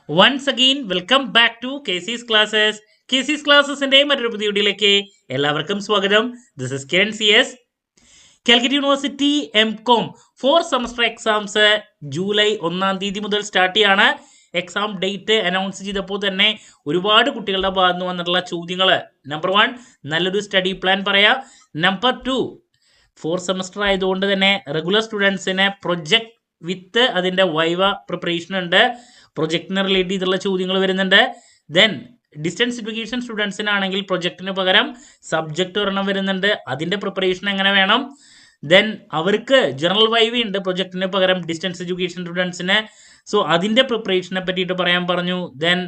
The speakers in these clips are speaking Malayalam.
Once again, welcome back to KC's Classes. KC's Classes-ന്റെ മറ്റൊരു പുതിയ വീഡിയോയിലേക്ക് എല്ലാവർക്കും സ്വാഗതം. This is Kiran CS. Calicut university MCOM 4 semester exams July 1 തീയതി മുതൽ സ്റ്റാർട്ട് ചെയ്യാണ്. എക്സാം ഡേറ്റ് അനൗൺസ് ചെയ്തപ്പോൾ തന്നെ ഒരുപാട് കുട്ടികളുടെ ഭാഗത്ത് നിന്ന് വന്നിട്ടുള്ള ചോദ്യങ്ങൾ. നമ്പർ 1, നല്ലൊരു സ്റ്റഡി പ്ലാൻ പറയാം. നമ്പർ 2, 4 സെമസ്റ്റർ ആയതുകൊണ്ട് തന്നെ റെഗുലർ സ്റ്റുഡൻസിന് പ്രൊജക്ട് വിത്ത് അതിൻ്റെ വൈവ പ്രിപ്പറേഷൻ ഉണ്ട്. പ്രൊജക്റ്റിനെ റിലേറ്റ് ചെയ്തുള്ള ചോദ്യങ്ങൾ വരുന്നുണ്ട്. ദെൻ ഡിസ്റ്റൻസ് എഡ്യൂക്കേഷൻ സ്റ്റുഡൻസിനാണെങ്കിൽ പ്രൊജക്റ്റിന് പകരം സബ്ജക്റ്റ് ഒരെണ്ണം വരുന്നുണ്ട്, അതിൻ്റെ പ്രിപ്പറേഷൻ എങ്ങനെ വേണം. ദെൻ അവർക്ക് ജനറൽ വൈവ ഉണ്ട് പ്രൊജക്റ്റിന് പകരം ഡിസ്റ്റൻസ് എഡ്യൂക്കേഷൻ സ്റ്റുഡൻസിന്. സോ അതിൻ്റെ പ്രിപ്പറേഷനെ പറ്റിയിട്ട് പറയാൻ പറഞ്ഞു. ദെൻ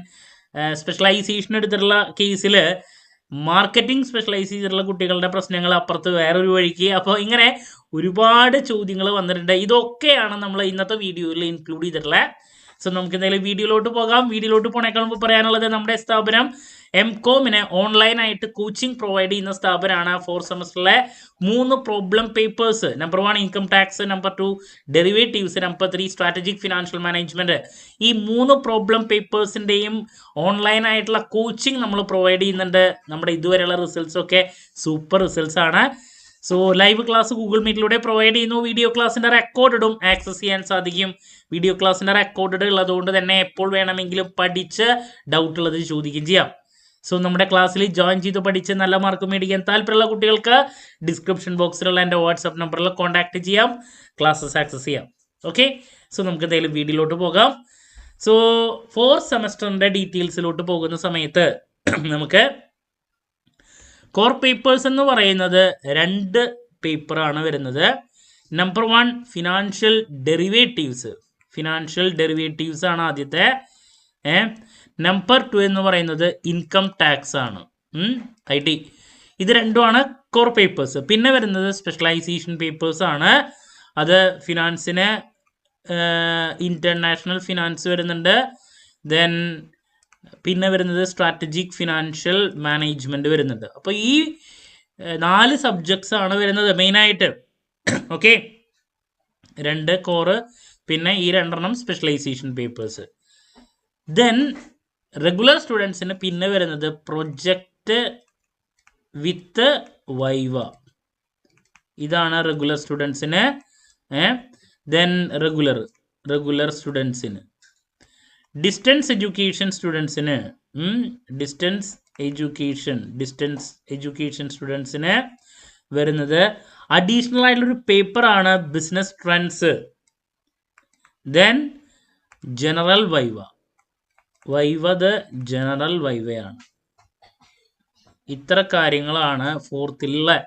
സ്പെഷ്യലൈസേഷൻ എടുത്തിട്ടുള്ള കേസിൽ മാർക്കറ്റിംഗ് സ്പെഷ്യലൈസ് ചെയ്തിട്ടുള്ള കുട്ടികളുടെ പ്രശ്നങ്ങൾ അപ്പുറത്ത് വേറൊരു വഴിക്ക്. അപ്പോൾ ഇങ്ങനെ ഒരുപാട് ചോദ്യങ്ങൾ വന്നിട്ടുണ്ട്. ഇതൊക്കെയാണ് നമ്മൾ ഇന്നത്തെ വീഡിയോയിൽ ഇൻക്ലൂഡ് ചെയ്തിട്ടുള്ളത്. സോ നമുക്ക് എന്തായാലും വീഡിയോയിലോട്ട് പോകാം. വീഡിയോയിലോട്ട് പോണേക്കാൾ മുമ്പ് പറയാനുള്ളത്, നമ്മുടെ സ്ഥാപനം MCOM-ന് ഓൺലൈനായിട്ട് കോച്ചിങ് പ്രൊവൈഡ് ചെയ്യുന്ന സ്ഥാപനമാണ്. 4 സെമസ്റ്ററിലെ 3 problem papers, number 1 income tax, number 2 derivatives, number 3 strategic financial management. ഈ 3 പ്രോബ്ലം പേപ്പേഴ്സിൻ്റെയും ഓൺലൈനായിട്ടുള്ള കോച്ചിങ് നമ്മൾ പ്രൊവൈഡ് ചെയ്യുന്നുണ്ട്. നമ്മുടെ ഇതുവരെയുള്ള റിസൾട്ട്സ് ഒക്കെ സൂപ്പർ റിസൾട്ട്സ് ആണ്. സോ ലൈവ് ക്ലാസ് ഗൂഗിൾ മീറ്റിലൂടെ പ്രൊവൈഡ് ചെയ്യുന്നു. വീഡിയോ ക്ലാസ്സിൻ്റെ റെക്കോർഡും ആക്സസ് ചെയ്യാൻ സാധിക്കും. വീഡിയോ ക്ലാസ്സിൻ്റെ റെക്കോർഡ് ഉള്ളതുകൊണ്ട് തന്നെ എപ്പോൾ വേണമെങ്കിലും പഠിച്ച് ഡൗട്ട് ഉള്ളത് ചോദിക്കുകയും ചെയ്യാം. സോ നമ്മുടെ ക്ലാസ്സിൽ ജോയിൻ ചെയ്ത് പഠിച്ച് നല്ല മാർക്ക് മേടിക്കാൻ താല്പര്യമുള്ള കുട്ടികൾക്ക് ഡിസ്ക്രിപ്ഷൻ ബോക്സിലുള്ള എൻ്റെ വാട്സാപ്പ് നമ്പറിൽ കോൺടാക്ട് ചെയ്യാം, ക്ലാസ്സസ് ആക്സസ് ചെയ്യാം. ഓക്കെ, സോ നമുക്ക് എന്തായാലും വീഡിയോയിലോട്ട് പോകാം. സോ 4 സെമസ്റ്ററിൻ്റെ ഡീറ്റെയിൽസിലോട്ട് പോകുന്ന സമയത്ത് നമുക്ക് കോർ പേപ്പേഴ്സ് എന്ന് പറയുന്നത് 2 പേപ്പറാണ് വരുന്നത്. Number 1 financial derivatives. Financial derivatives ആണ് ആദ്യത്തെ. നമ്പർ 2 എന്ന് പറയുന്നത് ഇൻകം ടാക്സ് ആണ്, IT. ഇത് രണ്ടുമാണ് കോർ പേപ്പേഴ്സ്. പിന്നെ വരുന്നത് സ്പെഷ്യലൈസേഷൻ പേപ്പേഴ്സ് ആണ്. അത് ഫിനാൻസിന് ഇന്റർനാഷണൽ ഫിനാൻസ് വരുന്നുണ്ട്. ദെൻ പിന്നെ വരുന്നത് സ്ട്രാറ്റജിക് ഫിനാൻഷ്യൽ മാനേജ്മെന്റ് വരുന്നുണ്ട്. അപ്പോൾ ഈ 4 സബ്ജക്ട്സ് ആണ് വരുന്നത് മെയിനായിട്ട്. ഓക്കെ, 2 കോറ്, പിന്നെ ഈ 2 സ്പെഷ്യലൈസേഷൻ പേപ്പേഴ്സ്. ദെൻ റെഗുലർ സ്റ്റുഡൻസിന് പിന്നെ വരുന്നത് പ്രൊജക്റ്റ് വിത്ത് വൈവ. ഇതാണ് റെഗുലർ സ്റ്റുഡൻസിന്. ദെൻ റെഗുലർ സ്റ്റുഡൻസിന്. ഡിസ്റ്റൻസ് എഡ്യൂക്കേഷൻ സ്റ്റുഡൻസിന് ഡിസ്റ്റൻസ് എഡ്യൂക്കേഷൻ സ്റ്റുഡൻസിന് വരുന്നത് അഡീഷണൽ ആയിട്ടുള്ളൊരു പേപ്പറാണ് business trends. Then general viva. General വൈവയാണ്. ഇത്ര കാര്യങ്ങളാണ് 4th.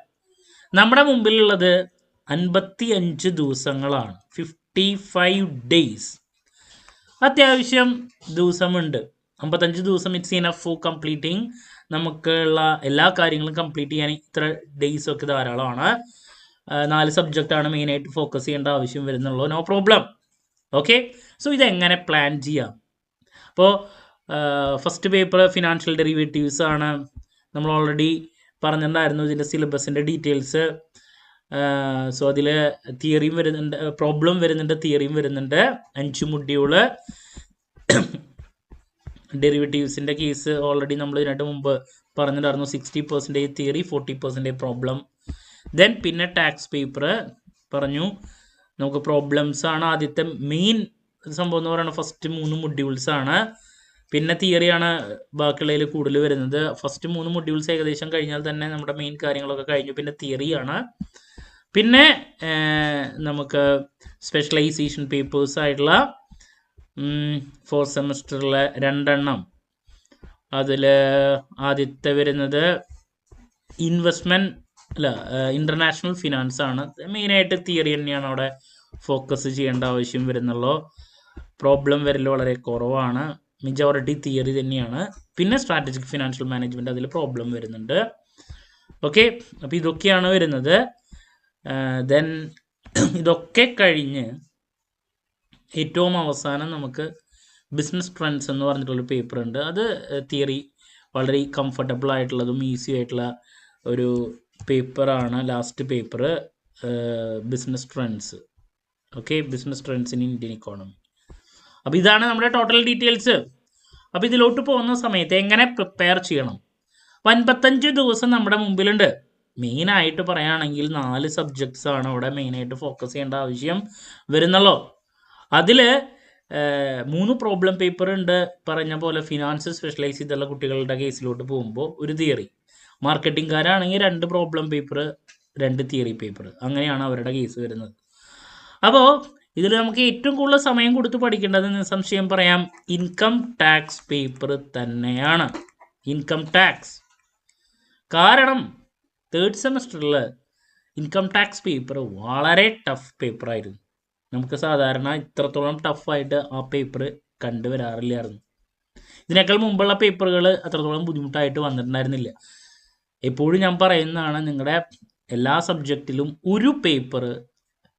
നമ്മുടെ മുമ്പിലുള്ളത് 55 ദിവസങ്ങളാണ്, 55 ഡേയ്സ്. അത്യാവശ്യം ദിവസമുണ്ട്. 55 ദിവസം ഇറ്റ്സ് ഇനഫ് ഫോർ കംപ്ലീറ്റിംഗ്. നമുക്കുള്ള എല്ലാ കാര്യങ്ങളും കംപ്ലീറ്റ് ചെയ്യാൻ ഇത്ര ഡേയ്സ് ഒക്കെ ധാരാളമാണ്. 4 സബ്ജക്റ്റാണ് മെയിനായിട്ട് ഫോക്കസ് ചെയ്യേണ്ട ആവശ്യം വരുന്നുള്ളൂ. No problem. ഓക്കെ, സോ ഇതെങ്ങനെ പ്ലാൻ ചെയ്യാം? അപ്പോൾ ഫസ്റ്റ് പേപ്പർ ഫിനാൻഷ്യൽ ഡെറിവേറ്റീവ്സ് ആണ്. നമ്മൾ ഓൾറെഡി പറഞ്ഞിട്ടുണ്ടായിരുന്നു ഇതിൻ്റെ സിലബസിൻ്റെ ഡീറ്റെയിൽസ്. സോ അതിൽ തിയറിയും വരുന്നുണ്ട്, പ്രോബ്ലം വരുന്നുണ്ട്, തിയറിയും വരുന്നുണ്ട്. 5 മൊഡ്യൂള്. ഡെറിവേറ്റീവ്സിൻ്റെ കേസ് ഓൾറെഡി നമ്മൾ ഇതിനായിട്ട് മുമ്പ് പറഞ്ഞിട്ടുണ്ടായിരുന്നു. 60% തിയറി, 40% പ്രോബ്ലം. ദെൻ പിന്നെ ടാക്സ് പേപ്പർ പറഞ്ഞു. നമുക്ക് പ്രോബ്ലംസ് ആണ് ആദ്യത്തെ മെയിൻ സംഭവം എന്ന് പറയുന്നത്. ഫസ്റ്റ് 3 മൊഡ്യൂൾസ് ആണ്. പിന്നെ തിയറിയാണ് ബാക്കിയുള്ളതിൽ കൂടുതൽ വരുന്നത്. ഫസ്റ്റ് 3 മൊഡ്യൂൾസ് ഏകദേശം കഴിഞ്ഞാൽ തന്നെ നമ്മുടെ മെയിൻ കാര്യങ്ങളൊക്കെ കഴിഞ്ഞു. പിന്നെ തിയറിയാണ്. പിന്നെ നമുക്ക് സ്പെഷ്യലൈസേഷൻ പേപ്പേഴ്സ് ആയിട്ടുള്ള 4 സെമസ്റ്ററിലെ 2. അതിൽ ആദ്യത്തെ വരുന്നത് ഇന്റർനാഷണൽ ഫിനാൻസ് ആണ്. മെയിനായിട്ട് തിയറി തന്നെയാണ് അവിടെ ഫോക്കസ് ചെയ്യേണ്ട ആവശ്യം വരുന്നുള്ളൂ. പ്രോബ്ലം വരൽ വളരെ കുറവാണ്. മെജോറിറ്റി തിയറി തന്നെയാണ്. പിന്നെ സ്ട്രാറ്റജിക് ഫിനാൻഷ്യൽ മാനേജ്മെന്റ്, അതിൽ പ്രോബ്ലം വരുന്നുണ്ട്. ഓക്കെ, അപ്പോൾ ഇതൊക്കെയാണ് വരുന്നത്. ദെൻ ഇതൊക്കെ കഴിഞ്ഞ് ഏറ്റവും അവസാനം നമുക്ക് ബിസിനസ് ട്രെൻഡ്സ് എന്ന് പറഞ്ഞിട്ടുള്ള പേപ്പർ ഉണ്ട്. അത് തിയറി വളരെ കംഫർട്ടബിൾ ആയിട്ടുള്ളതും ഈസി ആയിട്ടുള്ള ഒരു പേപ്പറാണ്. Last paper business trends. Okay, business trends in Indian economy. അപ്പോൾ ഇതാണ് നമ്മുടെ ടോട്ടൽ ഡീറ്റെയിൽസ്. അപ്പോൾ ഇതിലോട്ട് പോകുന്ന സമയത്ത് എങ്ങനെ പ്രിപ്പയർ ചെയ്യണം? 55 ദിവസം നമ്മുടെ മുമ്പിലുണ്ട്. മെയിനായിട്ട് പറയുകയാണെങ്കിൽ 4 സബ്ജക്ട്സ് ആണ് അവിടെ മെയിനായിട്ട് ഫോക്കസ് ചെയ്യേണ്ട ആവശ്യം വരുന്നുള്ളൂ. അതിൽ 3 പ്രോബ്ലം പേപ്പർ ഉണ്ട്. പറഞ്ഞ പോലെ ഫിനാൻസ് സ്പെഷ്യലൈസ് ചെയ്തുള്ള കുട്ടികളുടെ കേസിലോട്ട് പോകുമ്പോൾ ഒരു തിയറി, മാർക്കറ്റിംഗുകാരാണെങ്കിൽ 2 പ്രോബ്ലം പേപ്പർ 2 തിയറി പേപ്പർ, അങ്ങനെയാണ് അവരുടെ കേസ് വരുന്നത്. അപ്പോൾ ഇതിൽ നമുക്ക് ഏറ്റവും കൂടുതൽ സമയം കൊടുത്ത് പഠിക്കേണ്ടത് നിസ്സംശയം പറയാം ഇൻകം ടാക്സ് പേപ്പർ തന്നെയാണ്. ഇൻകം ടാക്സ്, കാരണം 3rd സെമസ്റ്ററിൽ ഇൻകം ടാക്സ് പേപ്പർ വളരെ ടഫ് പേപ്പറായിരുന്നു. നമുക്ക് സാധാരണ ഇത്രത്തോളം ടഫായിട്ട് ആ പേപ്പർ കണ്ടുവരാറില്ലായിരുന്നു. ഇതിനേക്കാൾ മുമ്പുള്ള പേപ്പറുകൾ അത്രത്തോളം ബുദ്ധിമുട്ടായിട്ട് വന്നിട്ടുണ്ടായിരുന്നില്ല. എപ്പോഴും ഞാൻ പറയുന്നതാണ്, നിങ്ങളുടെ എല്ലാ സബ്ജക്റ്റിലും ഒരു പേപ്പർ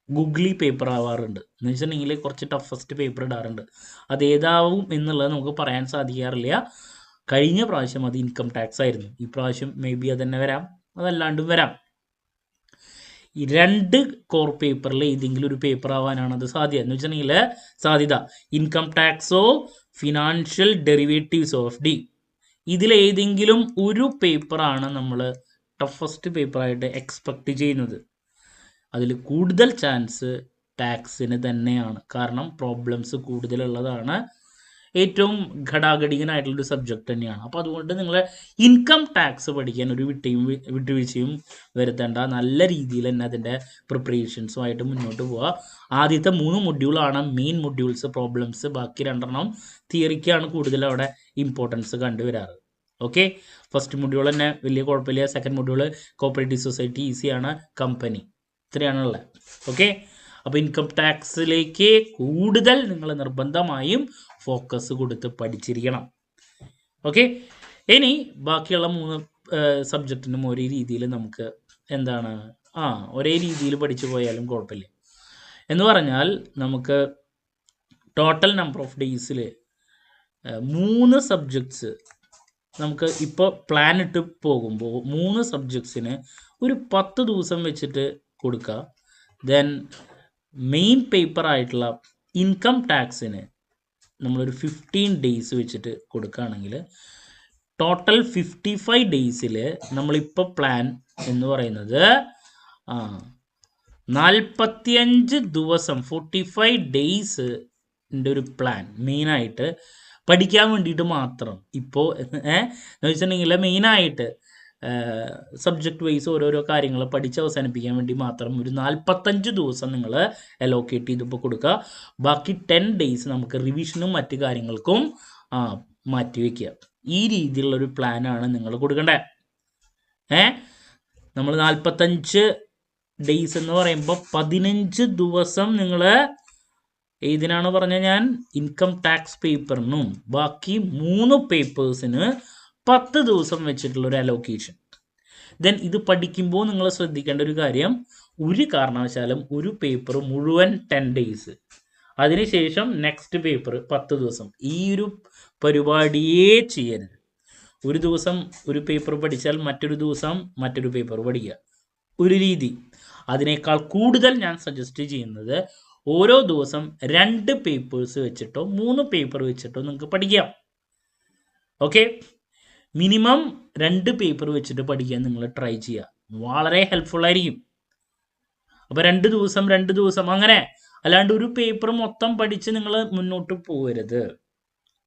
ഗൂഗിളി പേപ്പർ ആവാറുണ്ട്. എന്ന് വെച്ചിട്ടുണ്ടെങ്കിൽ കുറച്ച് ടഫസ്റ്റ് പേപ്പർ ഇടാറുണ്ട്. അത് ഏതാവും എന്നുള്ളത് നമുക്ക് പറയാൻ സാധിക്കാറില്ല. കഴിഞ്ഞ പ്രാവശ്യം അത് ഇൻകം ടാക്സ് ആയിരുന്നു. ഈ പ്രാവശ്യം മേ ബി അത് തന്നെ വരാം, അതല്ലാണ്ടും വരാം. ഈ 2 കോർ പേപ്പറിൽ ഏതെങ്കിലും ഒരു പേപ്പർ ആവാനാണ് അത് സാധ്യത. എന്ന് വെച്ചിട്ടുണ്ടെങ്കിൽ സാധ്യത ഇൻകം ടാക്സോ ഫിനാൻഷ്യൽ ഡെറിവേറ്റീവ്സ് ഓഫ് ഡി, ഇതിലേതെങ്കിലും ഒരു പേപ്പറാണ് നമ്മൾ ടഫസ്റ്റ് പേപ്പറായിട്ട് എക്സ്പെക്റ്റ് ചെയ്യുന്നത്. അതിൽ കൂടുതൽ ചാൻസ് ടാക്സിന് തന്നെയാണ്. കാരണം പ്രോബ്ലംസ് കൂടുതലുള്ളതാണ്, ഏറ്റവും ഘടാഘടികനായിട്ടുള്ളൊരു സബ്ജക്റ്റ് തന്നെയാണ്. അപ്പോൾ അതുകൊണ്ട് നിങ്ങൾ ഇൻകം ടാക്സ് പഠിക്കാൻ ഒരു വിട്ടുവീഴ്ചയും വരുത്തേണ്ട. നല്ല രീതിയിൽ തന്നെ അതിൻ്റെ പ്രിപ്പറേഷൻസുമായിട്ട് മുന്നോട്ട് പോവുക. ആദ്യത്തെ 3 മൊഡ്യൂളാണ് മെയിൻ മൊഡ്യൂൾസ്, പ്രോബ്ലംസ്. ബാക്കി 2 തിയറിക്കാണ് കൂടുതൽ അവിടെ ഇമ്പോർട്ടൻസ് കണ്ടുവരാറ്. ഓക്കെ, ഫസ്റ്റ് മൊഡ്യൂൾ തന്നെ വലിയ കുഴപ്പമില്ല. സെക്കൻഡ് മൊഡ്യൂൾ കോപ്പറേറ്റീവ് സൊസൈറ്റി ഈസിയാണ്, കമ്പനി, ഇത്രയാണുള്ളത്. ഓക്കെ, അപ്പോൾ ഇൻകം ടാക്സിലേക്ക് കൂടുതൽ നിങ്ങൾ നിർബന്ധമായും ഫോക്കസ് കൊടുത്ത് പഠിച്ചിരിക്കണം. ഓക്കെ, ഇനി ബാക്കിയുള്ള 3 സബ്ജക്റ്റിനും ഒരേ രീതിയിൽ നമുക്ക് എന്താണ് ഒരേ രീതിയിൽ പഠിച്ചു പോയാലും കുഴപ്പമില്ല. എന്ന് പറഞ്ഞാൽ നമുക്ക് ടോട്ടൽ നമ്പർ ഓഫ് ഡേയ്സിൽ 3 സബ്ജക്ട്സ് നമുക്ക് ഇപ്പോൾ പ്ലാൻ ഇട്ട് പോകുമ്പോൾ 3 സബ്ജക്ട്സിന് ഒരു 10 ദിവസം വെച്ചിട്ട് കൊടുക്കുക. ദെൻ മെയിൻ പേപ്പർ ആയിട്ടുള്ള ഇൻകം ടാക്സിന് നമ്മളൊരു 15 ഡേയ്സ് വെച്ചിട്ട് കൊടുക്കുകയാണെങ്കിൽ ടോട്ടൽ 55 ഡേയ്സിൽ നമ്മളിപ്പോൾ പ്ലാൻ എന്ന് പറയുന്നത് 45 ദിവസം 45 ഡേയ്സിൻ്റെ ഒരു പ്ലാൻ മെയിനായിട്ട് പഠിക്കാൻ വേണ്ടിയിട്ട് മാത്രം. ഇപ്പോൾ എന്ന് വെച്ചിട്ടുണ്ടെങ്കിൽ മെയിനായിട്ട് സബ്ജക്റ്റ് വൈസ് ഓരോരോ കാര്യങ്ങൾ പഠിച്ച് അവസാനിപ്പിക്കാൻ വേണ്ടി മാത്രം ഒരു 45 ദിവസം നിങ്ങൾ അലോക്കേറ്റ് ചെയ്തിപ്പോൾ കൊടുക്കുക. ബാക്കി 10 ഡേയ്സ് നമുക്ക് റിവിഷനും മറ്റു കാര്യങ്ങൾക്കും മാറ്റിവെക്കുക. ഈ രീതിയിലുള്ളൊരു പ്ലാനാണ് നിങ്ങൾ കൊടുക്കേണ്ടത്. നമ്മൾ 45 ഡേയ്സ് എന്ന് പറയുമ്പോൾ 15 ദിവസം നിങ്ങൾ ഏതിനാണ് പറഞ്ഞത്, ഞാൻ ഇൻകം ടാക്സ് പേപ്പറിനും ബാക്കി 3 പേപ്പേഴ്സിന് 10 ദിവസം വെച്ചിട്ടുള്ളൊരു അലോക്കേഷൻ. ദെൻ ഇത് പഠിക്കുമ്പോൾ നിങ്ങൾ ശ്രദ്ധിക്കേണ്ട ഒരു കാര്യം, ഒരു കാരണവശാലും ഒരു പേപ്പർ മുഴുവൻ 10 ഡേയ്സ്, അതിനുശേഷം നെക്സ്റ്റ് പേപ്പർ 10 ദിവസം, ഈ ഒരു പരിപാടിയേ ചെയ്യരുത്. ഒരു ദിവസം ഒരു പേപ്പർ പഠിച്ചാൽ മറ്റൊരു ദിവസം മറ്റൊരു പേപ്പർ പഠിക്കുക, ഒരു രീതി. അതിനേക്കാൾ കൂടുതൽ ഞാൻ സജസ്റ്റ് ചെയ്യുന്നത് ഓരോ ദിവസം 2 പേപ്പേഴ്സ് വെച്ചിട്ടോ 3 പേപ്പർ വെച്ചിട്ടോ നിങ്ങൾക്ക് പഠിക്കാം. ഓക്കെ, മിനിമം 2 പേപ്പർ വെച്ചിട്ട് പഠിക്കാൻ നിങ്ങൾ ട്രൈ ചെയ്യുക, വളരെ ഹെൽപ്ഫുൾ ആയിരിക്കും. അപ്പോൾ 2 ദിവസം അങ്ങനെ, അല്ലാണ്ട് ഒരു പേപ്പർ മൊത്തം പഠിച്ച് നിങ്ങൾ മുന്നോട്ട് പോകരുത്.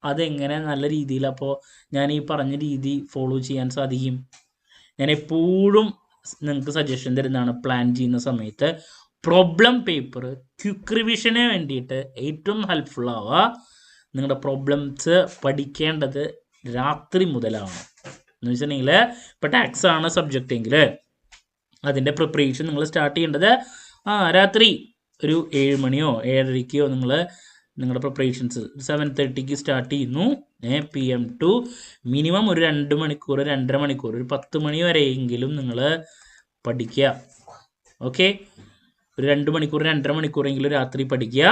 അതെങ്ങനെ നല്ല രീതിയിൽ അപ്പോൾ ഞാൻ ഈ പറഞ്ഞ രീതി ഫോളോ ചെയ്യാൻ സാധിക്കും? ഞാൻ എപ്പോഴും നിങ്ങൾക്ക് സജഷൻ തരുന്നതാണ്, പ്ലാൻ ചെയ്യുന്ന സമയത്ത് പ്രോബ്ലം പേപ്പർ ക്വിക്ക് റിവിഷന് വേണ്ടിയിട്ട് ഏറ്റവും ഹെൽപ്ഫുൾ ആവുക. നിങ്ങളുടെ പ്രോബ്ലംസ് പഠിക്കേണ്ടത് രാത്രി മുതലാണ്. എന്ന് വെച്ചിട്ടുണ്ടെങ്കിൽ ഇപ്പോൾ ടാക്സ് ആണ് സബ്ജക്റ്റ് എങ്കിൽ അതിൻ്റെ പ്രിപ്പറേഷൻ നിങ്ങൾ സ്റ്റാർട്ട് ചെയ്യേണ്ടത് രാത്രി ഒരു 7 മണിയോ 7:30ക്കോ നിങ്ങൾ നിങ്ങളുടെ പ്രിപ്പറേഷൻസ് 7:30ക്ക് സ്റ്റാർട്ട് ചെയ്യുന്നു. PM ടു മിനിമം ഒരു 2 മണിക്കൂർ 2.5 മണിക്കൂർ ഒരു 10 മണി വരെയെങ്കിലും നിങ്ങൾ പഠിക്കുക. ഓക്കെ, ഒരു 2 മണിക്കൂർ 2.5 മണിക്കൂറെങ്കിലും രാത്രി പഠിക്കുക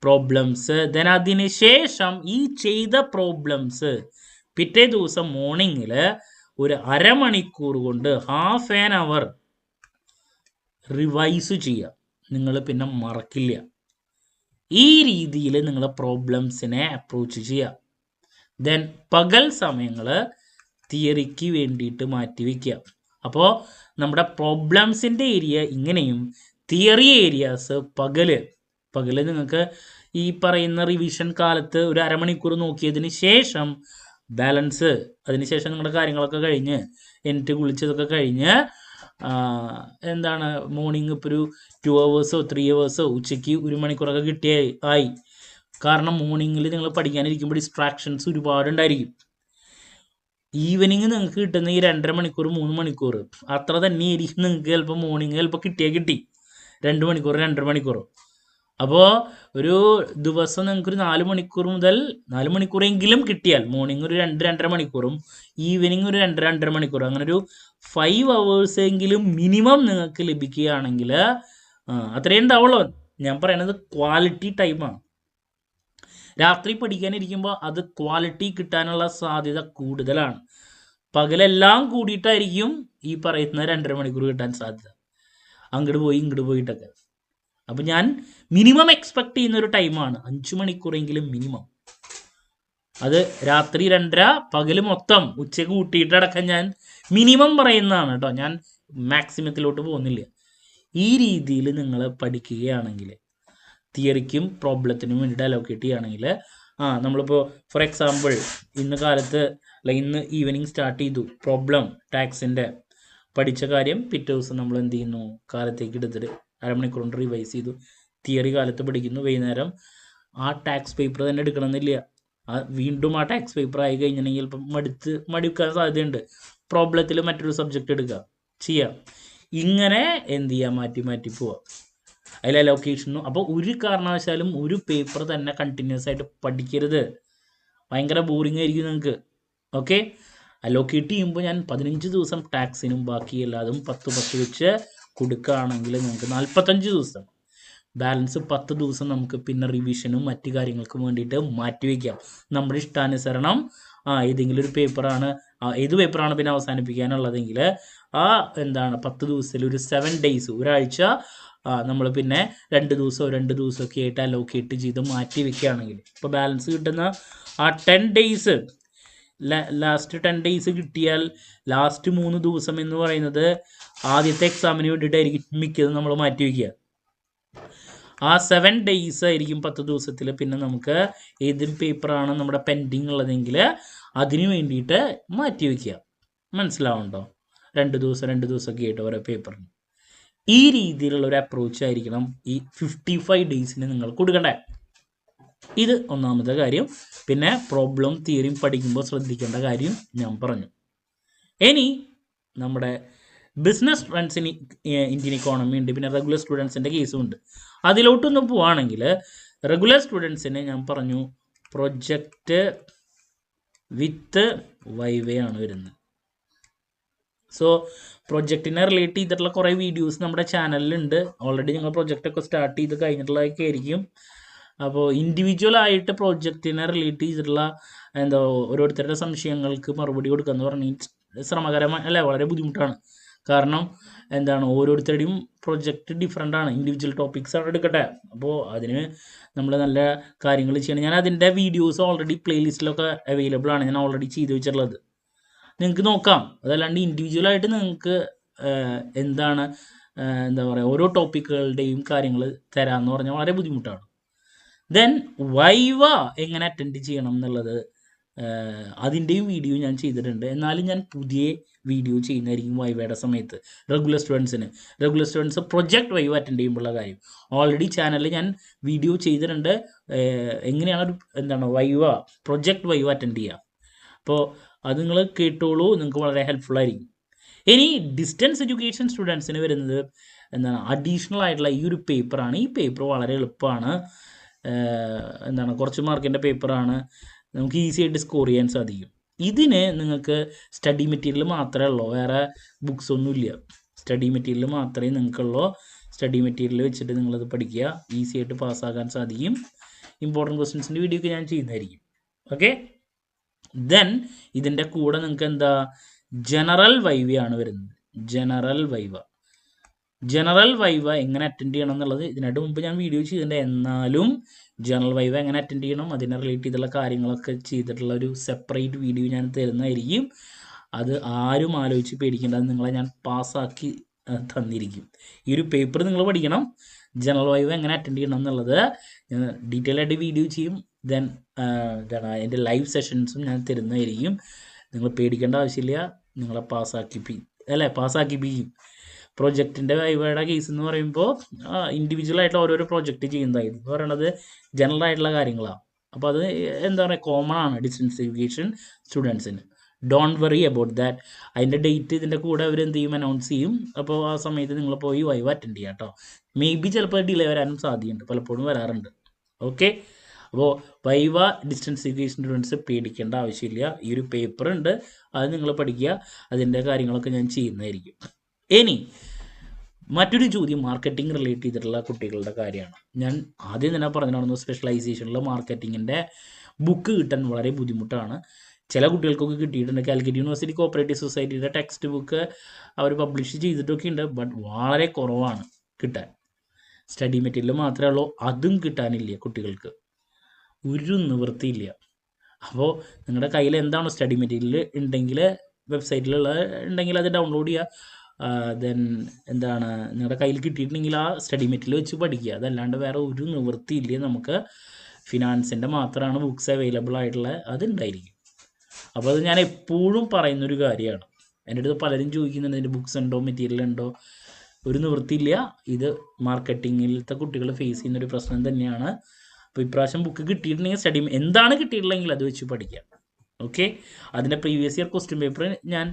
പ്രോബ്ലംസ്. ദെൻ അതിന് ശേഷം ഈ ചെയ്ത പ്രോബ്ലംസ് പിറ്റേ ദിവസം മോർണിംഗിൽ ഒരു അരമണിക്കൂർ കൊണ്ട് ഹാഫ് ആൻ അവർ റിവൈസ് ചെയ്യുക. നിങ്ങൾ പിന്നെ മറക്കില്ല. ഈ രീതിയിൽ നിങ്ങൾ പ്രോബ്ലംസിനെ അപ്രോച്ച് ചെയ്യുക. ദെൻ പകൽ സമയങ്ങൾ തിയറിക്ക് വേണ്ടിയിട്ട് മാറ്റി വയ്ക്കുക. അപ്പോൾ നമ്മുടെ പ്രോബ്ലംസിൻ്റെ ഏരിയ ഇങ്ങനെയും തിയറി ഏരിയാസ് പകല് നിങ്ങൾക്ക് ഈ പറയുന്ന റിവിഷൻ കാലത്ത് ഒരു അരമണിക്കൂർ നോക്കിയതിന് ശേഷം ബാലൻസ്, അതിനുശേഷം നിങ്ങളുടെ കാര്യങ്ങളൊക്കെ കഴിഞ്ഞ് എന്നിട്ട് കുളിച്ചതൊക്കെ കഴിഞ്ഞ് എന്താണ് മോർണിംഗ് ഇപ്പോൾ ഒരു 2 hours 3 hours ഉച്ചയ്ക്ക് 1 മണിക്കൂറൊക്കെ ആയി. കാരണം മോർണിംഗിൽ നിങ്ങൾ പഠിക്കാനിരിക്കുമ്പോൾ ഡിസ്ട്രാക്ഷൻസ് ഒരുപാടുണ്ടായിരിക്കും. ഈവനിങ് നിങ്ങൾക്ക് കിട്ടുന്ന ഈ 2.5 മണിക്കൂർ 3 മണിക്കൂർ അത്ര തന്നെ ആയിരിക്കും നിങ്ങൾക്ക് ചിലപ്പോൾ മോർണിംഗ് ചിലപ്പോൾ കിട്ടി 2 മണിക്കൂർ 2.5 മണിക്കൂർ. അപ്പോൾ ഒരു ദിവസം നിങ്ങൾക്കൊരു 4 മണിക്കൂർ മുതൽ 4 മണിക്കൂറെങ്കിലും കിട്ടിയാൽ മോർണിംഗ് ഒരു 2-2.5 മണിക്കൂറും ഈവനിങ് ഒരു 2-2.5 മണിക്കൂറും അങ്ങനെ ഒരു 5 hours എങ്കിലും മിനിമം നിങ്ങൾക്ക് ലഭിക്കുകയാണെങ്കിൽ അത്രയും ഉണ്ടാവുള്ളൂ. ഞാൻ പറയണത് ക്വാളിറ്റി ടൈമാണ്. രാത്രി പഠിക്കാനിരിക്കുമ്പോൾ അത് ക്വാളിറ്റി കിട്ടാനുള്ള സാധ്യത കൂടുതലാണ്. പകലെല്ലാം കൂടിയിട്ടായിരിക്കും ഈ പറയുന്ന 2.5 മണിക്കൂർ കിട്ടാൻ സാധ്യത, അങ്ങോട്ട് പോയി ഇങ്ങോട്ട് പോയിട്ടൊക്കെ. അപ്പം ഞാൻ മിനിമം എക്സ്പെക്ട് ചെയ്യുന്ന ഒരു ടൈമാണ് 5 മണിക്കൂറെങ്കിലും മിനിമം. അത് രാത്രി 2.5 പകല് മൊത്തം ഉച്ചയ്ക്ക് കൂട്ടിയിട്ടടക്കം ഞാൻ മിനിമം പറയുന്നതാണ് കേട്ടോ. ഞാൻ മാക്സിമത്തിലോട്ട് പോകുന്നില്ല. ഈ രീതിയിൽ നിങ്ങൾ പഠിക്കുകയാണെങ്കിൽ തിയറിക്കും പ്രോബ്ലത്തിനും വേണ്ടിയിട്ട് അലോക്കേറ്റ് ചെയ്യുകയാണെങ്കിൽ നമ്മളിപ്പോൾ ഫോർ എക്സാമ്പിൾ ഇന്ന് കാലത്ത് ഇന്ന് ഈവനിങ് സ്റ്റാർട്ട് ചെയ്തു പ്രോബ്ലം ടാക്സിൻ്റെ പഠിച്ച കാര്യം പിറ്റേ ദിവസം നമ്മൾ എന്ത് ചെയ്യുന്നു, കാലത്തേക്ക് എടുത്തിട്ട് അരമണിക്കൂർ കൊണ്ട് റിവൈസ് ചെയ്തു. തിയറി കാലത്ത് പഠിക്കുന്നു, വൈകുന്നേരം ആ ടാക്സ് പേപ്പർ തന്നെ എടുക്കണമെന്നില്ല. വീണ്ടും ആ ടാക്സ് പേപ്പർ ആയി കഴിഞ്ഞിട്ടുണ്ടെങ്കിൽ ചിലപ്പം മടുക്കാൻ സാധ്യതയുണ്ട്. പ്രോബ്ലത്തിൽ മറ്റൊരു സബ്ജക്റ്റ് എടുക്കുക ചെയ്യാം. ഇങ്ങനെ എന്ത് ചെയ്യുക, മാറ്റി പോവാം അതിൽ അലോക്കേഷനും. അപ്പോൾ ഒരു കാരണവശാലും ഒരു പേപ്പർ തന്നെ കണ്ടിന്യൂസ് ആയിട്ട് പഠിക്കരുത്, ഭയങ്കര ബോറിംഗ് ആയിരിക്കും നിങ്ങൾക്ക്. ഓക്കെ, അലോക്കേറ്റ് ചെയ്യുമ്പോൾ ഞാൻ 15 ദിവസം ടാക്സിനും ബാക്കി എല്ലാതും 10 വെച്ച് കൊടുക്കുകയാണെങ്കിൽ നിങ്ങൾക്ക് 45 ദിവസം, ബാലൻസ് 10 ദിവസം നമുക്ക് പിന്നെ റിവിഷനും മറ്റു കാര്യങ്ങൾക്കും വേണ്ടിയിട്ട് മാറ്റിവെക്കാം. നമ്മുടെ ഇഷ്ടാനുസരണം ഏതെങ്കിലും ഒരു പേപ്പറാണ്, ഏത് പേപ്പറാണ് പിന്നെ അവസാനിപ്പിക്കാനുള്ളതെങ്കിൽ 10 ദിവസത്തിൽ ഒരു 7 days ഒരാഴ്ച നമ്മൾ പിന്നെ 2 ദിവസമൊക്കെ ആയിട്ട് അലോക്കേറ്റ് ചെയ്ത് മാറ്റി വെക്കുകയാണെങ്കിൽ ഇപ്പോൾ ബാലൻസ് കിട്ടുന്ന ആ 10 days ലാസ്റ്റ് 10 days കിട്ടിയാൽ ലാസ്റ്റ് 3 ദിവസം എന്ന് പറയുന്നത് ആദ്യത്തെ എക്സാമിന് വേണ്ടിയിട്ടായിരിക്കും മിക്കതും നമ്മൾ മാറ്റി വയ്ക്കുക. ആ 7 days ആയിരിക്കും 10 ദിവസത്തിൽ പിന്നെ നമുക്ക് ഏതൊരു പേപ്പറാണ് നമ്മുടെ പെൻഡിങ് ഉള്ളതെങ്കിൽ അതിന് വേണ്ടിയിട്ട് മാറ്റി വയ്ക്കുക. മനസ്സിലാവുന്നുണ്ടോ? 2 ദിവസമൊക്കെ ആയിട്ട് ഓരോ പേപ്പറിന്. ഈ രീതിയിലുള്ള ഒരു അപ്രോച്ച് ആയിരിക്കണം ഈ 55 days നിങ്ങൾ കൊടുക്കണ്ടേ. ഇത് ഒന്നാമത്തെ കാര്യം. പിന്നെ പ്രോബ്ലം തിയറിയും പഠിക്കുമ്പോൾ ശ്രദ്ധിക്കേണ്ട കാര്യം ഞാൻ പറഞ്ഞു. ഇനി നമ്മുടെ ബിസിനസ് സ്റ്റുഡൻസിന് ഇന്ത്യൻ ഇക്കോണമി ഉണ്ട്, പിന്നെ റെഗുലർ സ്റ്റുഡൻസിൻ്റെ കേസും ഉണ്ട്. അതിലോട്ടൊന്ന് പോവുകയാണെങ്കിൽ റെഗുലർ സ്റ്റുഡൻസിന് ഞാൻ പറഞ്ഞു പ്രൊജക്റ്റ് വിത്ത് വൈവേ ആണ് വരുന്നത്. സോ പ്രൊജക്റ്റിനെ റിലേറ്റ് ചെയ്തിട്ടുള്ള കുറേ വീഡിയോസ് നമ്മുടെ ചാനലിലുണ്ട്. ഓൾറെഡി ഞങ്ങൾ പ്രൊജക്റ്റൊക്കെ സ്റ്റാർട്ട് ചെയ്ത് കഴിഞ്ഞിട്ടുള്ളതൊക്കെ ആയിരിക്കും. അപ്പോൾ ഇൻഡിവിജ്വലായിട്ട് പ്രോജക്റ്റിനെ റിലേറ്റ് ചെയ്തിട്ടുള്ള ഓരോരുത്തരുടെ സംശയങ്ങൾക്ക് മറുപടി കൊടുക്കുക എന്ന് പറഞ്ഞാൽ ശ്രമകരമായ അല്ല, വളരെ ബുദ്ധിമുട്ടാണ്. കാരണം ഓരോരുത്തരുടെയും പ്രൊജക്റ്റ് ഡിഫറെൻ്റ് ആണ്, ഇൻഡിവിജ്വൽ ടോപ്പിക്സ് ആണ് എടുക്കട്ടെ. അപ്പോൾ അതിന് നമ്മൾ നല്ല കാര്യങ്ങൾ ചെയ്യണം. ഞാൻ അതിൻ്റെ വീഡിയോസ് ഓൾറെഡി പ്ലേലിസ്റ്റിലൊക്കെ അവൈലബിൾ ആണ്, ഞാൻ ഓൾറെഡി ചെയ്ത് വെച്ചിട്ടുള്ളത്, നിങ്ങൾക്ക് നോക്കാം. അതല്ലാണ്ട് ഇൻഡിവിജ്വലായിട്ട് നിങ്ങൾക്ക് എന്താ പറയുക ഓരോ ടോപ്പിക്കുകളുടെയും കാര്യങ്ങൾ തരാമെന്ന് പറഞ്ഞാൽ വളരെ ബുദ്ധിമുട്ടാണ്. ദെൻ വൈവ എങ്ങനെ അറ്റൻഡ് ചെയ്യണം എന്നുള്ളത് അതിൻ്റെയും വീഡിയോ ഞാൻ ചെയ്തിട്ടുണ്ട്. എന്നാലും ഞാൻ പുതിയ വീഡിയോ ചെയ്യുന്നതായിരിക്കും വൈവയുടെ സമയത്ത്. Regular students project viva attend ചെയ്യുമ്പോഴുള്ള കാര്യം ഓൾറെഡി ചാനലിൽ ഞാൻ വീഡിയോ ചെയ്തിട്ടുണ്ട്. എങ്ങനെയാണ് പ്രൊജക്റ്റ് വൈവ അറ്റൻഡ് ചെയ്യുക. അപ്പോൾ അത് നിങ്ങൾ കേട്ടോളൂ, നിങ്ങൾക്ക് വളരെ ഹെൽപ്ഫുൾ ആയിരിക്കും. ഇനി ഡിസ്റ്റൻസ് എഡ്യൂക്കേഷൻ സ്റ്റുഡൻസിന് വരുന്നത് അഡീഷണൽ ആയിട്ടുള്ള ഈ ഒരു പേപ്പറാണ്. ഈ പേപ്പർ വളരെ എളുപ്പമാണ്. കുറച്ച് മാർക്കിൻ്റെ പേപ്പറാണ്, നമുക്ക് ഈസി ആയിട്ട് സ്കോർ ചെയ്യാൻ സാധിക്കും. ഇതിന് നിങ്ങൾക്ക് സ്റ്റഡി മെറ്റീരിയൽ മാത്രമേ ഉള്ളൂ, വേറെ ബുക്സ് ഒന്നുമില്ല. സ്റ്റഡി മെറ്റീരിയൽ മാത്രമേ നിങ്ങൾക്കുള്ളൂ. സ്റ്റഡി മെറ്റീരിയൽ വെച്ചിട്ട് നിങ്ങളത് പഠിക്കുക, ഈസി ആയിട്ട് പാസ്സാക്കാൻ സാധിക്കും. ഇമ്പോർട്ടൻറ്റ് ക്വസ്റ്റ്യൻസിൻ്റെ വീഡിയോ ഒക്കെ ഞാൻ ചെയ്യുന്നതായിരിക്കും. ഓക്കെ, ദെൻ ഇതിൻ്റെ കൂടെ നിങ്ങൾക്ക് ജനറൽ വൈവയാണ് വരുന്നത്. ജനറൽ വൈവ ജനറൽ വൈവ എങ്ങനെ അറ്റൻഡ് ചെയ്യണം എന്നുള്ളത് ഇതിനായിട്ട് മുമ്പ് ഞാൻ വീഡിയോ ചെയ്തിട്ടുണ്ട്. എന്നാലും ജനറൽ വൈവ എങ്ങനെ അറ്റൻഡ് ചെയ്യണം, അതിനെ റിലേറ്റ് ചെയ്തുള്ള കാര്യങ്ങളൊക്കെ ചെയ്തിട്ടുള്ള ഒരു സെപ്പറേറ്റ് വീഡിയോ ഞാൻ തരുന്നതായിരിക്കും. അത് ആരും ആലോചിച്ച് പേടിക്കേണ്ടത്, നിങ്ങളെ ഞാൻ പാസ്സാക്കി തന്നിരിക്കും. ഈ ഒരു പേപ്പർ നിങ്ങൾ പഠിക്കണം. ജനറൽ വൈവ എങ്ങനെ അറ്റൻഡ് ചെയ്യണം എന്നുള്ളത് ഞാൻ ഡീറ്റെയിൽ ആയിട്ട് വീഡിയോ ചെയ്യും. ദെൻ എന്താണ് അതിൻ്റെ ലൈവ് സെഷൻസും ഞാൻ തരുന്നതായിരിക്കും. നിങ്ങൾ പേടിക്കേണ്ട ആവശ്യമില്ല, നിങ്ങളെ പാസ്സാക്കിപ്പിക്കും. പ്രൊജക്റ്റിൻ്റെ വൈവയുടെ കേസ് എന്ന് പറയുമ്പോൾ ഇൻഡിവിജ്വൽ ആയിട്ട് ഓരോരോ പ്രൊജക്റ്റ് ചെയ്യുന്നതായിരുന്നു എന്ന് പറയുന്നത് ജനറൽ ആയിട്ടുള്ള കാര്യങ്ങളാണ്. അപ്പോൾ അത് എന്താ പറയുക, കോമൺ ആണ് ഡിസ്റ്റൻസ് എഡ്യൂക്കേഷൻ സ്റ്റുഡൻസിന്. Don't worry about that. അതിൻ്റെ ഡേറ്റ് ഇതിൻ്റെ കൂടെ അവർ എന്ത് ചെയ്യും, അനൗൺസ് ചെയ്യും. അപ്പോൾ ആ സമയത്ത് നിങ്ങൾ പോയി വൈവ അറ്റൻഡ് ചെയ്യാം കേട്ടോ. മേ ബി ചിലപ്പോൾ ഡിലേ വരാനും സാധ്യതയുണ്ട്, പലപ്പോഴും വരാറുണ്ട്. ഓക്കെ, അപ്പോൾ വൈവ ഡിസ്റ്റൻസ് എഡ്യൂക്കേഷൻ സ്റ്റുഡൻസ് പേടിക്കേണ്ട ആവശ്യമില്ല. ഈ ഒരു പേപ്പർ ഉണ്ട്, അത് നിങ്ങൾ പഠിക്കുക. അതിൻ്റെ കാര്യങ്ങളൊക്കെ ഞാൻ ചെയ്യുന്നതായിരിക്കും. ഇനി മറ്റൊരു ചോദ്യം മാർക്കറ്റിംഗ് റിലേറ്റ് ചെയ്തിട്ടുള്ള കുട്ടികളുടെ കാര്യമാണ്. ഞാൻ ആദ്യം തന്നെ പറഞ്ഞിരുന്നു, സ്പെഷ്യലൈസേഷനിൽ മാർക്കറ്റിങ്ങിൻ്റെ ബുക്ക് കിട്ടാൻ വളരെ ബുദ്ധിമുട്ടാണ്. ചില കുട്ടികൾക്കൊക്കെ കിട്ടിയിട്ടുണ്ട്. കാലിക്കറ്റ് യൂണിവേഴ്സിറ്റി കോപ്പറേറ്റീവ് സൊസൈറ്റിയുടെ ടെക്സ്റ്റ് ബുക്ക് അവർ പബ്ലിഷ് ചെയ്തിട്ടൊക്കെ ഉണ്ട്, ബട്ട് വളരെ കുറവാണ് കിട്ടാൻ. സ്റ്റഡി മെറ്റീരിയൽ മാത്രമേ ഉള്ളൂ, അതും കിട്ടാനില്ല കുട്ടികൾക്ക്, ഒരു നിവൃത്തിയില്ല. അപ്പോൾ നിങ്ങളുടെ കയ്യിൽ എന്താണോ സ്റ്റഡി മെറ്റീരിയൽ ഉണ്ടെങ്കിൽ, വെബ്സൈറ്റിലുള്ള ഉണ്ടെങ്കിൽ അത് ഡൗൺലോഡ് ചെയ്യുക. ദെൻ എന്താണ് നിങ്ങളുടെ കയ്യിൽ കിട്ടിയിട്ടുണ്ടെങ്കിൽ ആ സ്റ്റഡി മെറ്റീരിയൽ വെച്ച് പഠിക്കുക. അതല്ലാണ്ട് വേറെ ഒരു നിവൃത്തിയില്ല. നമുക്ക് ഫിനാൻസിൻ്റെ മാത്രമാണ് ബുക്സ് അവൈലബിൾ ആയിട്ടുള്ളത്, അതുണ്ടായിരിക്കും. അപ്പോൾ അത് ഞാൻ എപ്പോഴും പറയുന്നൊരു കാര്യമാണ്. എൻ്റെ അടുത്ത് പലരും ചോദിക്കുന്നുണ്ട്, ഇതിൻ്റെ ബുക്സ് ഉണ്ടോ, മെറ്റീരിയൽ ഉണ്ടോ. ഒരു നിവൃത്തിയില്ല. ഇത് മാർക്കറ്റിങ്ങിലത്തെ കുട്ടികൾ ഫേസ് ചെയ്യുന്നൊരു പ്രശ്നം തന്നെയാണ്. അപ്പോൾ ഇപ്രാവശ്യം ബുക്ക് കിട്ടിയിട്ടുണ്ടെങ്കിൽ എന്താണ് കിട്ടിയിട്ടുള്ളതെങ്കിൽ അത് വെച്ച് പഠിക്കാം. ഓക്കെ, അതിൻ്റെ പ്രീവിയസ് ഇയർ ക്വസ്റ്റ്യൻ പേപ്പർ ഞാൻ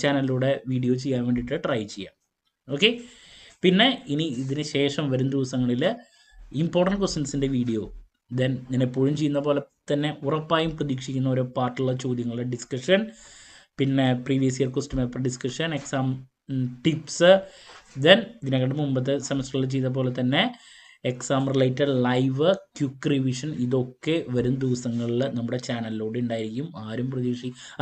ചാനലിലൂടെ വീഡിയോ ചെയ്യാൻ വേണ്ടിയിട്ട് ട്രൈ ചെയ്യാം. ഓക്കെ, പിന്നെ ഇനി ഇതിന് ശേഷം വരും ദിവസങ്ങളിൽ ഇമ്പോർട്ടൻറ്റ് ക്വസ്റ്റ്യൻസിൻ്റെ വീഡിയോ, ദെൻ ഞാൻ എപ്പോഴും ചെയ്യുന്ന പോലെ തന്നെ ഉറപ്പായും പ്രതീക്ഷിക്കുന്ന ഓരോ പാർട്ടുള്ള ചോദ്യങ്ങളുടെ ഡിസ്കഷൻ, പിന്നെ previous year question paper discussion, exam tips, then ഇതിനകത്ത് മുമ്പത്തെ സെമസ്റ്ററിൽ ചെയ്ത പോലെ തന്നെ exam related live quick revision, ഇതൊക്കെ വരും ദിവസങ്ങളിൽ നമ്മുടെ ചാനലിലൂടെ ഉണ്ടായിരിക്കും.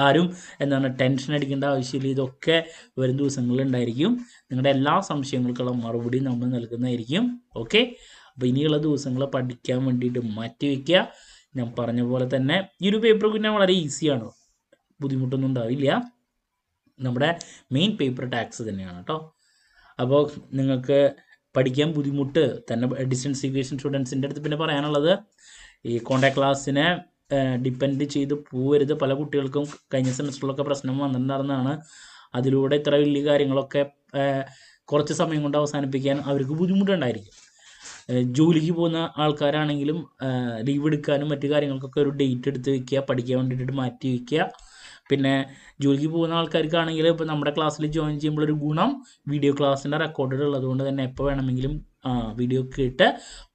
ആരും എന്താണ് ടെൻഷൻ അടിക്കേണ്ട ആവശ്യമില്ല. ഇതൊക്കെ വരും ദിവസങ്ങളിൽ ഉണ്ടായിരിക്കും. നിങ്ങളുടെ എല്ലാ സംശയങ്ങൾക്കുള്ള മറുപടി നമ്മൾ നൽകുന്നതായിരിക്കും. ഓക്കെ, അപ്പോൾ ഇനിയുള്ള ദിവസങ്ങൾ പഠിക്കാൻ വേണ്ടിയിട്ട് മാറ്റിവെക്കുക. ഞാൻ പറഞ്ഞ പോലെ തന്നെ ഈ ഒരു പേപ്പർ പിന്നെ വളരെ ഈസിയാണ്, ബുദ്ധിമുട്ടൊന്നും ഉണ്ടാവില്ല. നമ്മുടെ മെയിൻ പേപ്പർ ടാക്സ് തന്നെയാണ് കേട്ടോ. അപ്പോൾ നിങ്ങൾക്ക് പഠിക്കാൻ ബുദ്ധിമുട്ട് തന്നെ ഡിസ്റ്റൻസ് എഡ്യൂക്കേഷൻ സ്റ്റുഡൻസിൻ്റെ അടുത്ത് പിന്നെ പറയാനുള്ളത്, ഈ കോണ്ടാക്ട് ക്ലാസ്സിനെ ഡിപ്പെൻഡ് ചെയ്ത് പോവരുത്. പല കുട്ടികൾക്കും കഴിഞ്ഞ സെമസ്റ്ററിലൊക്കെ പ്രശ്നം വന്നിട്ടുണ്ടായിരുന്നതാണ്. അതിലൂടെ ഇത്ര വലിയ കാര്യങ്ങളൊക്കെ കുറച്ച് സമയം കൊണ്ട് അവസാനിപ്പിക്കാൻ അവർക്ക് ബുദ്ധിമുട്ടുണ്ടായിരിക്കും. ജോലിക്ക് പോകുന്ന ആൾക്കാരാണെങ്കിലും ലീവ് എടുക്കാനും മറ്റു കാര്യങ്ങൾക്കൊക്കെ ഒരു ഡേറ്റ് എടുത്ത് വയ്ക്കുക, പഠിക്കാൻ വേണ്ടിയിട്ട് മാറ്റി വയ്ക്കുക. പിന്നെ ജോലിക്ക് പോകുന്ന ആൾക്കാർക്കാണെങ്കിൽ ഇപ്പോൾ നമ്മുടെ ക്ലാസ്സിൽ ജോയിൻ ചെയ്യുമ്പോൾ ഒരു ഗുണം, വീഡിയോ ക്ലാസ്സിൻ്റെ റെക്കോർഡഡ് ഉള്ളതുകൊണ്ട് തന്നെ എപ്പോൾ വേണമെങ്കിലും വീഡിയോ കേട്ട്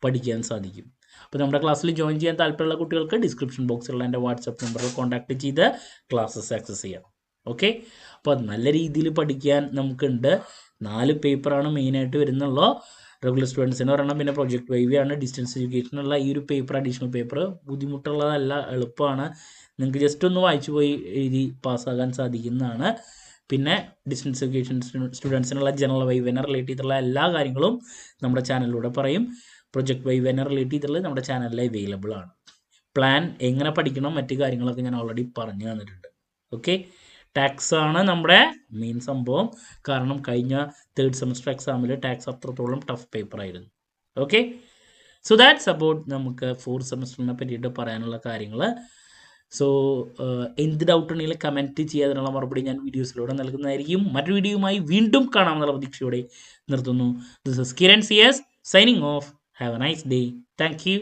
പഠിക്കാൻ സാധിക്കും. അപ്പോൾ നമ്മുടെ ക്ലാസ്സിൽ ജോയിൻ ചെയ്യാൻ താല്പര്യമുള്ള കുട്ടികൾക്ക് ഡിസ്ക്രിപ്ഷൻ ബോക്സിലുള്ള എൻ്റെ വാട്സപ്പ് നമ്പറിൽ കോൺടാക്ട് ചെയ്ത് ക്ലാസ്സസ് ആക്സസ് ചെയ്യാം. ഓക്കെ, അപ്പോൾ അത് നല്ല രീതിയിൽ പഠിക്കാൻ നമുക്കുണ്ട്. 4 പേപ്പറാണ് മെയിനായിട്ട് വരുന്നുള്ളൂ. റെഗുലർ സ്റ്റുഡൻസിന് പറയണം, പിന്നെ പ്രൊജക്ട് വൈവയാണ്. ഡിസ്റ്റൻസ് എഡ്യൂക്കേഷനുള്ള ഈ ഒരു പേപ്പർ, അഡീഷണൽ പേപ്പർ ബുദ്ധിമുട്ടുള്ളതല്ല, എളുപ്പമാണ്. നിങ്ങൾക്ക് ജസ്റ്റ് ഒന്ന് വായിച്ചു പോയി എഴുതി പാസ്സാകാൻ സാധിക്കുന്നതാണ്. പിന്നെ ഡിസ്റ്റൻസ് എഡ്യൂക്കേഷൻ സ്റ്റുഡൻസിനുള്ള ജനറൽ വൈവനെ റിലേറ്റ് ചെയ്തിട്ടുള്ള എല്ലാ കാര്യങ്ങളും നമ്മുടെ ചാനലിലൂടെ പറയും. പ്രൊജക്ട് വൈവനെ റിലേറ്റ് ചെയ്തിട്ടുള്ളത് നമ്മുടെ ചാനലിൽ അവൈലബിൾ ആണ്. പ്ലാൻ എങ്ങനെ പഠിക്കണം, മറ്റു കാര്യങ്ങളൊക്കെ ഞാൻ ഓൾറെഡി പറഞ്ഞു തന്നിട്ടുണ്ട്. ഓക്കെ, ടാക്സ് ആണ് നമ്മുടെ മെയിൻ സംഭവം. കാരണം കഴിഞ്ഞ 3rd സെമസ്റ്റർ എക്സാമിൽ ടാക്സ് അത്രത്തോളം ടഫ് പേപ്പർ ആയിരുന്നു. ഓക്കെ, സോ ദാറ്റ്സ് അബൌട്ട് നമുക്ക് 4th സെമസ്റ്ററിനെ പറ്റിയിട്ട് പറയാനുള്ള കാര്യങ്ങൾ. സോ എന്ത് ഡൗട്ട് ഉണ്ടെങ്കിലും കമൻറ്റ് ചെയ്യാതിനുള്ള മറുപടി ഞാൻ വീഡിയോസിലൂടെ നൽകുന്നതായിരിക്കും. മറ്റൊരു വീഡിയോയുമായി വീണ്ടും കാണാമെന്നുള്ള പ്രതീക്ഷയോടെ നിർത്തുന്നു. This is Kiran CS signing off. Have a nice day. Thank U.